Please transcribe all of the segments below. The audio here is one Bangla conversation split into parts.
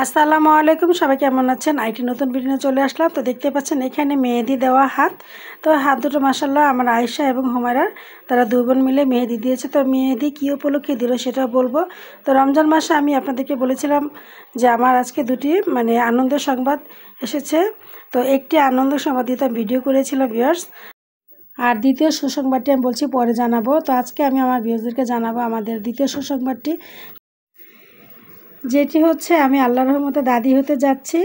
আসসালামু আলাইকুম, সবাই কেমন আছেন? আইটি নতুন ভিডিও চলে আসলাম। তো দেখতে পাচ্ছেন এখানে মেহেদি দেওয়া হাত। তো হাত দুটো মাশাআল্লাহ আমার আয়েশা এবং হুমায়রার, তারা দুই বোন মিলে মেহেদি দিয়েছে। তো মেহেদি কী উপলক্ষে দিল সেটাও বলবো। তো রমজান মাসে আমি আপনাদেরকে বলেছিলাম যে আমার আজকে দুটি আনন্দের সংবাদ এসেছে। তো একটি আনন্দের সংবাদ দিতে ভিডিও করেছিলাম ভিউয়ার্স, আর দ্বিতীয় সুসংবাদটি আমি বলছি পরে জানাবো। তো আজকে আমি আমার ভিউয়ার্সদেরকে জানাবো আমাদের দ্বিতীয় সুসংবাদটি, যেটি হচ্ছে আমি আল্লাহর রহমতে দাদি হতে যাচ্ছি।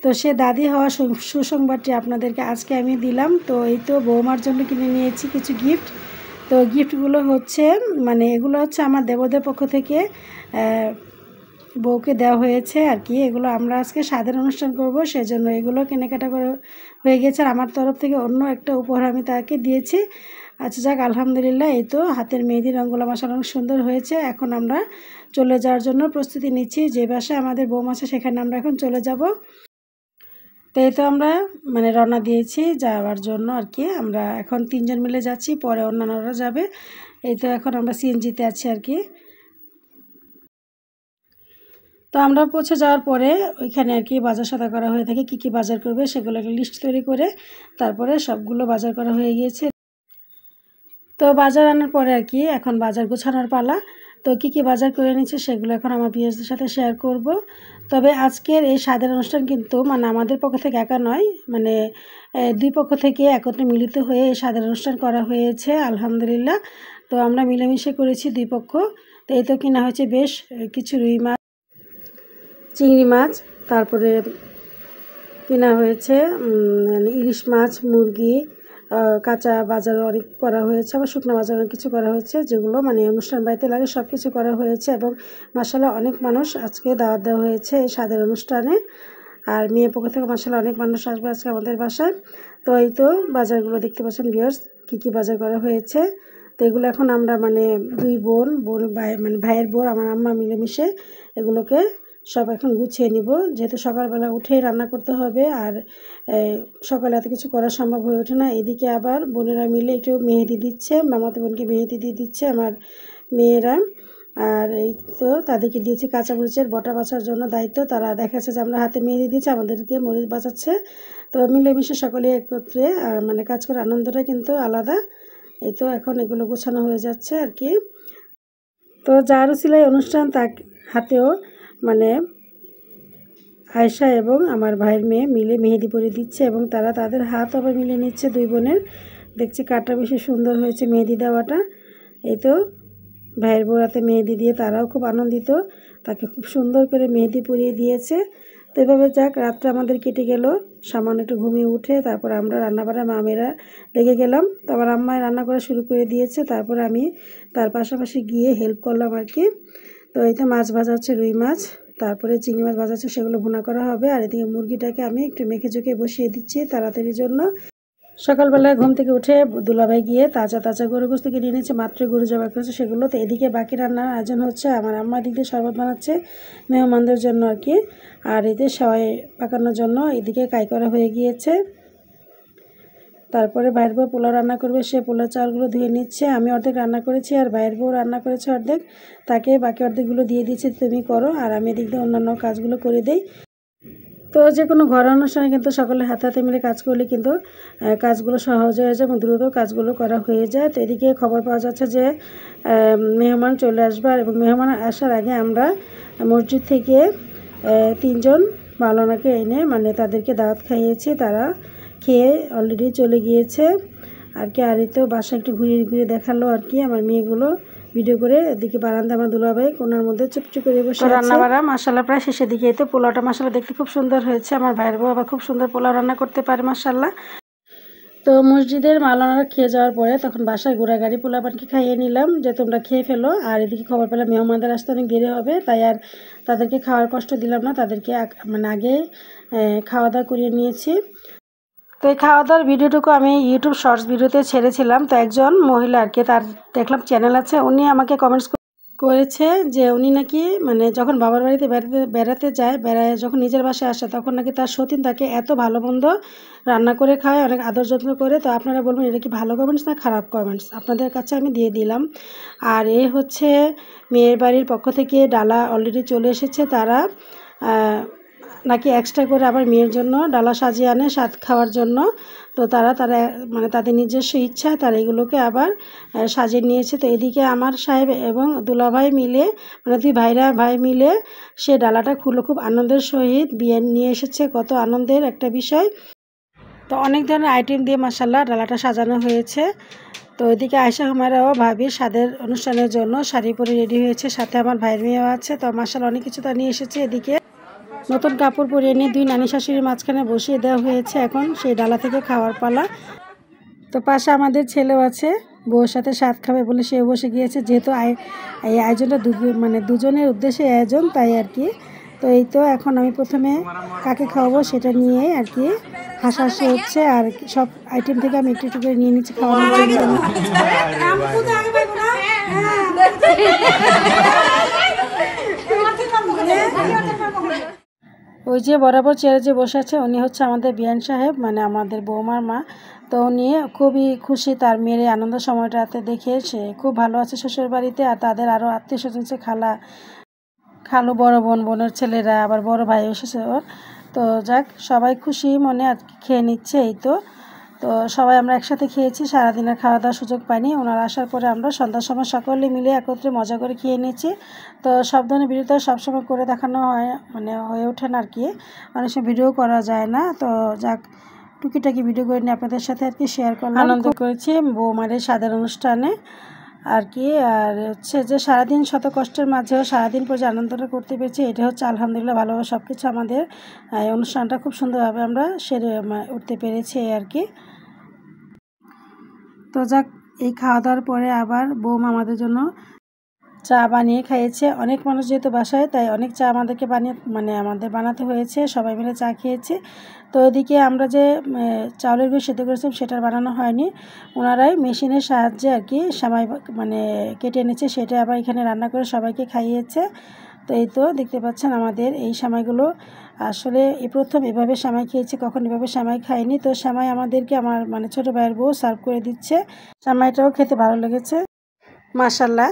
তো সে দাদি হওয়া সুসংবাদটি আপনাদেরকে আজকে আমি দিলাম। তো এই তো বৌমার জন্য কিনে নিয়েছি কিছু গিফট। তো গিফটগুলো হচ্ছে এগুলো হচ্ছে আমার দেবরদের পক্ষ থেকে বউকে দেওয়া হয়েছে আর কি। এগুলো আমরা আজকে স্বাদের অনুষ্ঠান করব, সেজন্য এগুলো কেনাকাটা করে হয়ে গেছে। আর আমার তরফ থেকে অন্য একটা উপহার আমি তাকে দিয়েছি। আচ্ছা যাক, আলহামদুলিল্লাহ। এই তো হাতের মেহেদি রঙগুলো মাশাআল্লাহ অনেক সুন্দর হয়েছে। এখন আমরা চলে যাওয়ার জন্য প্রস্তুতি নিচ্ছি। যে বাসায় আমাদের বৌমা আছে সেখানে আমরা এখন চলে যাব। তো এই তো আমরা রওনা দিয়েছি যাওয়ার জন্য আর কি। আমরা এখন 3 জন মিলে যাচ্ছি, পরে অন্যান্যরা যাবে। এই তো এখন আমরা সিএনজিতে আছি আর কি। তো আমরা পৌঁছে যাওয়ার পরে ওইখানে আর কি বাজার সদাই করা হয়ে থাকে। কী কী বাজার করবে সেগুলো একটা লিস্ট তৈরি করে তারপরে সবগুলো বাজার করা হয়ে গিয়েছে। তো বাজার আনার পরে আর কি এখন বাজার গোছানোর পালা। তো কী কী বাজার করে নিচ্ছে সেগুলো এখন আমার ভিউয়ার্সদের সাথে শেয়ার করব। তবে আজকের এই স্বাদের অনুষ্ঠান কিন্তু আমাদের পক্ষ থেকে একা নয়, দুই পক্ষ থেকে একত্রে মিলিত হয়ে এই স্বাদের অনুষ্ঠান করা হয়েছে আলহামদুলিল্লাহ। তো আমরা মিলেমিশে করেছি দুই পক্ষ। তো এই তো কিনা হয়েছে বেশ কিছু রুই মাছ, চিংড়ি মাছ, তারপরে কেনা হয়েছে ইলিশ মাছ, মুরগি, কাঁচা বাজার অনেক করা হয়েছে, আবার শুকনো বাজার অনেক কিছু করা হয়েছে, যেগুলো অনুষ্ঠান বাড়িতে লাগে সব কিছু করা হয়েছে। এবং মাশাআল্লাহ অনেক মানুষ আজকে দাওয়াত দেওয়া হয়েছে এই স্বাদের অনুষ্ঠানে। আর মেয়ের পক্ষ থেকে মাশাআল্লাহ অনেক মানুষ আসবে আজকে আমাদের বাসায়। তো এই তো বাজারগুলো দেখতে পাচ্ছেন ভিউয়ার্স, কী কী বাজার করা হয়েছে। তো এগুলো এখন আমরা দুই বোন ভাইয়ের বোন আমার আম্মা মিলেমিশে এগুলোকে সব এখন গুছিয়ে নিব, যেহেতু সকালবেলা উঠেই রান্না করতে হবে। আর সকালে এত কিছু করা সম্ভব হয়ে ওঠে না। এদিকে আবার বোনেরা মিলে একটু মেহেদি দিচ্ছে, মামাতো বোনকে মেহেদি দিয়ে দিচ্ছে আমার মেয়েরা। আর এই তো তাদেরকে দিয়েছি কাঁচামরিচের বটা বাছার জন্য দায়িত্ব। তারা দেখাচ্ছে যে আমরা হাতে মেহেদি দিচ্ছে, আমাদেরকে মরিচ বাঁচাচ্ছে। তো মিলেমিশে সকলে একত্রে কাজ করার আনন্দটা কিন্তু আলাদা। এই তো এখন এগুলো গোছানো হয়ে যাচ্ছে আর কি। তো যার সিলাই অনুষ্ঠান তার হাতেও আয়েশা এবং আমার ভাইয়ের মেয়ে মিলে মেহেদি পরিয়ে দিচ্ছে এবং তারা তাদের হাত আবার মিলে নিচ্ছে দুই বোনের। দেখছি কাটা বেশি সুন্দর হয়েছে মেহেদি দেওয়াটা। এই তো ভাইয়ের বউ হাতে মেহেদি দিয়ে তারাও খুব আনন্দিত, তাকে খুব সুন্দর করে মেহেদি পরিয়ে দিয়েছে। তো এভাবে যাক রাতটা আমাদের কেটে গেল, সামান্য একটু ঘুমিয়ে উঠে তারপর আমরা রান্নাবাড়া মামেরা লেগে গেলাম। তারপর আম্মায় রান্না করা শুরু করে দিয়েছে, তারপর আমি তার পাশাপাশি গিয়ে হেল্প করলাম আর কি। তো এই তো মাছ ভাজা হচ্ছে, রুই মাছ, তারপরে চিংড়ি মাছ ভাজা হচ্ছে, সেগুলো ভুনা করা হবে। আর এদিকে মুরগিটাকে আমি একটু মেখে ঝুঁকে বসিয়ে দিচ্ছি তাড়াতাড়ির জন্য। সকালবেলায় ঘুম থেকে উঠে দুলাভাই গিয়ে তাজা তাজা গরু গোস্ত কিনে এনেছে, মাত্র গরু জবাই করেছে সেগুলো। তো এদিকে বাকি রান্নার আয়োজন হচ্ছে, আমার আম্মা দিক দিয়ে শরবত বানাচ্ছে মেহমানদের জন্য আর কি। আর এতে সবাই পাকানোর জন্য এদিকে কাই করা হয়ে গিয়েছে। তারপরে ভাইয়ের বউ পোলাও রান্না করবে, সে পোলাও চালগুলো ধুয়ে নিচ্ছে। আমি অর্ধেক রান্না করেছি আর ভাইয়ের বউ রান্না করেছে অর্ধেক, তাকে বাকি অর্ধেকগুলো দিয়ে দিয়েছি তুমি করো, আর আমি এদিক দিয়ে অন্যান্য কাজগুলো করে দিই। তো যে কোনো ঘর অনুষ্ঠানে কিন্তু সকলে হাতে হাতে মিলে কাজ করলে কিন্তু কাজগুলো সহজ হয়ে যায় এবং দ্রুত কাজগুলো করা হয়ে যায়। তো এদিকে খবর পাওয়া যাচ্ছে যে মেহমান চলে আসবে, এবং মেহমান আসার আগে আমরা মসজিদ থেকে 3 জন মাওলানাকে এনে তাদেরকে দাওয়াত খাইয়েছি। তারা খেয়ে অলরেডি চলে গিয়েছে আর কি। আর এই তো বাসা একটু ঘুরিয়ে ঘুরিয়ে দেখালো আর কি আমার মেয়েগুলো ভিডিও করে। এদিকে বারান্দা আমার দুলাভাই কোনার মধ্যে চুপচুপ করে বসে রান্না বাড়া মাশাআল্লাহ প্রায় শেষের দিকে। এই তো পোলাওটা মাশাআল্লাহ দেখতে খুব সুন্দর হয়েছে। আমার ভাইয়ের বউ আবার খুব সুন্দর পোলাও রান্না করতে পারে মাশাআল্লাহ। তো মসজিদের মাওলানারা খেয়ে যাওয়ার পরে তখন বাসায় ঘোরাগাড়ি পোলাপানকে খাইয়ে নিলাম যে তোমরা খেয়ে ফেলো। আর এদিকে খবর পেলাম মেহমানদের আসতে অনেক দেরি হবে, তাই আর তাদেরকে খাওয়ার কষ্ট দিলাম না, তাদেরকে আগে খাওয়া দাওয়া করিয়ে নিয়েছি। তো এই খাওয়া দাওয়ার ভিডিওটুকু আমি ইউটিউব শর্টস ভিডিওতে ছেড়েছিলাম। তো একজন মহিলা আর কি, তার দেখলাম চ্যানেল আছে, উনি আমাকে কমেন্টস করেছে যে উনি নাকি যখন বাবার বাড়িতে বেড়াতে যায়, যখন নিজের বাসায় আসে তখন নাকি তার সতীন তাকে এত ভালো মন্দ রান্না করে খায়, অনেক আদর যত্ন করে। তো আপনারা বলবেন এটা কি ভালো কমেন্টস না খারাপ কমেন্টস, আপনাদের কাছে আমি দিয়ে দিলাম। আর হচ্ছে মেয়ের বাড়ির পক্ষ থেকে ডালা অলরেডি চলে এসেছে, তারা নাকি এক্সট্রা করে আবার মেয়ের জন্য ডালা সাজিয়ে আনে স্বাদ খাওয়ার জন্য। তো তারা মানে তাদের নিজস্ব ইচ্ছায় তারা এগুলোকে আবার সাজিয়ে নিয়েছে। তো এদিকে আমার সাহেব এবং দুলাভাই মিলে, মানে দুই ভাই মিলে সে ডালাটা খুলে খুব আনন্দের সহিত বিয়ে নিয়ে এসেছে। কত আনন্দের একটা বিষয়। তো অনেক ধরনের আইটেম দিয়ে মাশাআল্লাহ ডালাটা সাজানো হয়েছে। তো ওইদিকে আয়েশা হুমায়রাও ভাবির স্বাদের অনুষ্ঠানের জন্য শাড়ি পরে রেডি হয়েছে, সাথে আমার ভাইয়ের মেয়েও আছে। তো মাশাআল্লাহ অনেক কিছু তা নিয়ে এসেছে। এদিকে নতুন কাপড় পরিয়ে নিয়ে দুই নানি শাশুড়ির মাঝখানে বসিয়ে দেওয়া হয়েছে। এখন সেই ডালা থেকে খাওয়ার পালা। তো পাশে আমাদের ছেলেও আছে, বউর সাথে স্বাদ খাবে বলে সেও বসে গিয়েছে। যেহেতু এই আয়োজনটা মানে দুজনের উদ্দেশ্যে আয়োজন, তাই আর কি। তো এই তো এখন আমি প্রথমে কাকে খাওয়াবো সেটা নিয়ে আর কি হাসাহাসি হচ্ছে। আর সব আইটেম থেকে আমি একটু একটু করে নিয়ে নিচ্ছি খাওয়ানোর জন্য। ওই যে বরাবর চেয়ারে যে বসে আছে উনি হচ্ছে আমাদের বিয়ান সাহেব, মানে আমাদের বৌমার মা। তো উনি খুবই খুশি তার মেয়ের আনন্দ সময়টাতে দেখে। সে খুব ভালো আছে শ্বশুর বাড়িতে। আর তাদের আরও আত্মীয় স্বজন, খালু, বড় বোনের ছেলেরা, আবার বড় ভাই এসেছে ওর। তো যাক, সবাই খুশি মনে আর খেয়ে নিচ্ছে। এই তো সবাই আমরা একসাথে খেয়েছি, সারাদিনের খাওয়া দাওয়ার সুযোগ পাইনি। ওনারা আসার পরে আমরা সন্ধ্যার সময় সকলে মিলে একত্রে মজা করে খেয়ে নিয়েছি। তো সব ধরনের ভিডিও তো সবসময় করে দেখানো হয়, মানে হয়ে ওঠে না আর কি, অনেক সময় ভিডিও করা যায় না। তো যাক, টুকিটাকি ভিডিও করে নিয়ে আপনাদের সাথে আর কি শেয়ার করলাম। আনন্দ করেছি বৌমাদের স্বাদের অনুষ্ঠানে আর কি। আর হচ্ছে যে সারাদিন শত কষ্টের মাঝেও সারাদিন পর যে আনন্দটা করতে পেরেছি, এটা হচ্ছে আলহামদুলিল্লাহ ভালোভাবে সব কিছু আমাদের এই অনুষ্ঠানটা খুব সুন্দরভাবে আমরা সেরে উঠতে পেরেছি আর কি। তো যাক, এই খাওয়া দাওয়ার পরে আবার বৌমা আমাদের জন্য চা বানিয়ে খাইয়েছে। অনেক মানুষ যেহেতু বাসায়, তাই অনেক চা আমাদেরকে আমাদের বানাতে হয়েছে। সবাই মিলে চা খেয়েছি। তো ওইদিকে আমরা যে চাউলের গুঁড়ো সেদ্ধ করেছিলাম সেটার বানানো হয়নি, ওনারাই মেশিনের সাহায্যে আর কি সেমাই কেটে এনেছে, সেটা আবার এখানে রান্না করে সবাইকে খাইয়েছে। তো এই তো দেখতে পাচ্ছেন আমাদের এই সেমাইগুলো আসলে এই প্রথম এভাবে সেমাই খেয়েছি, কখন এভাবে সেমাই খাইনি। তো সেমাই আমাদেরকে আমার ছোটো ভাইয়ের বউ সার্ভ করে দিচ্ছে। সেমাইটাও খেতে ভালো লেগেছে মাশাআল্লাহ।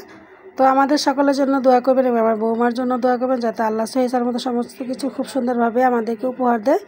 তো আমাদের সকলের জন্য দোয়া করবেন এবং আমার বৌমার জন্য দোয়া করবেন, যাতে আল্লাহ সহিসার মতো সমস্ত কিছু খুব সুন্দরভাবে আমাদেরকে উপহার দেয়।